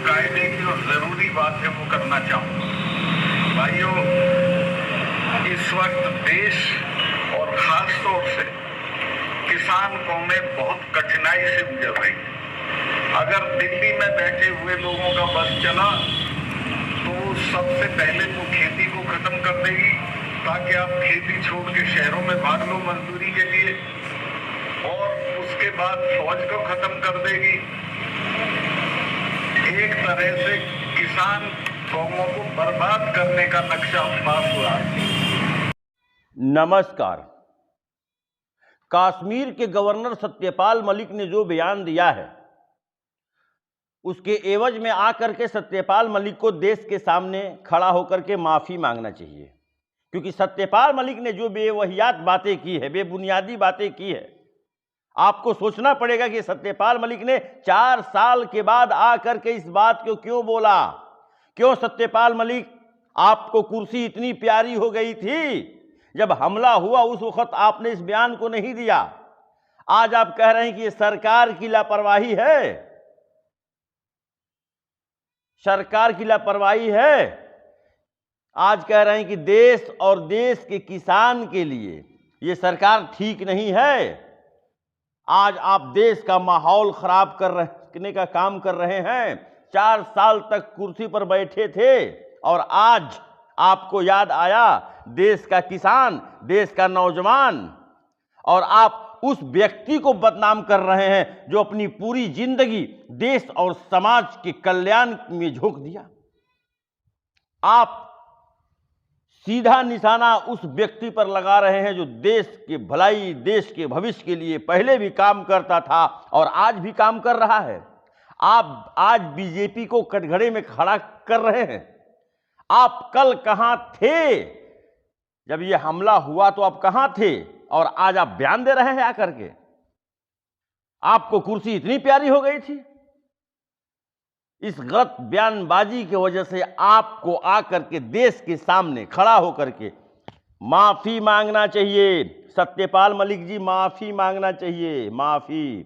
कायदे की और जरूरी बात है वो करना चाहूंगा। भाइयों, इस वक्त देश और खास तौर से किसान कौमें बहुत कठिनाई से गुजर रही है। अगर दिल्ली में बैठे हुए लोगों का बस चला तो सबसे पहले तो खेती को खत्म कर देगी, ताकि आप खेती छोड़ के शहरों में भाग लो मजदूरी के लिए, और उसके बाद फौज को खत्म कर देगी। एक तरह से किसान कौमों को बर्बाद करने का नक्शा पास हुआ है। नमस्कार। कश्मीर के गवर्नर सत्यपाल मलिक ने जो बयान दिया है, उसके एवज में आकर के सत्यपाल मलिक को देश के सामने खड़ा होकर के माफ़ी मांगना चाहिए, क्योंकि सत्यपाल मलिक ने जो बेवहियात बातें की है, बेबुनियादी बातें की है, आपको सोचना पड़ेगा कि सत्यपाल मलिक ने 4 साल के बाद आकर के इस बात को क्यों बोला। क्यों सत्यपाल मलिक, आपको कुर्सी इतनी प्यारी हो गई थी, जब हमला हुआ उस वक्त आपने इस बयान को नहीं दिया। आज आप कह रहे हैं कि ये सरकार की लापरवाही है, सरकार की लापरवाही है। आज कह रहे हैं कि देश और देश के किसान के लिए ये सरकार ठीक नहीं है। आज आप देश का माहौल खराब करने का काम कर रहे हैं। 4 साल तक कुर्सी पर बैठे थे और आज आपको याद आया देश का किसान, देश का नौजवान, और आप उस व्यक्ति को बदनाम कर रहे हैं जो अपनी पूरी जिंदगी देश और समाज के कल्याण में झोंक दिया। आप सीधा निशाना उस व्यक्ति पर लगा रहे हैं जो देश के भलाई, देश के भविष्य के लिए पहले भी काम करता था और आज भी काम कर रहा है। आप आज बीजेपी को कटघरे में खड़ा कर रहे हैं। आप कल कहां थे? जब ये हमला हुआ तो आप कहां थे, और आज आप बयान दे रहे हैं आकर के। आपको कुर्सी इतनी प्यारी हो गई थी, इस गलत बयानबाजी की वजह से आपको आकर के देश के सामने खड़ा होकर के माफी मांगना चाहिए। सत्यपाल मलिक जी, माफी मांगना चाहिए, माफी।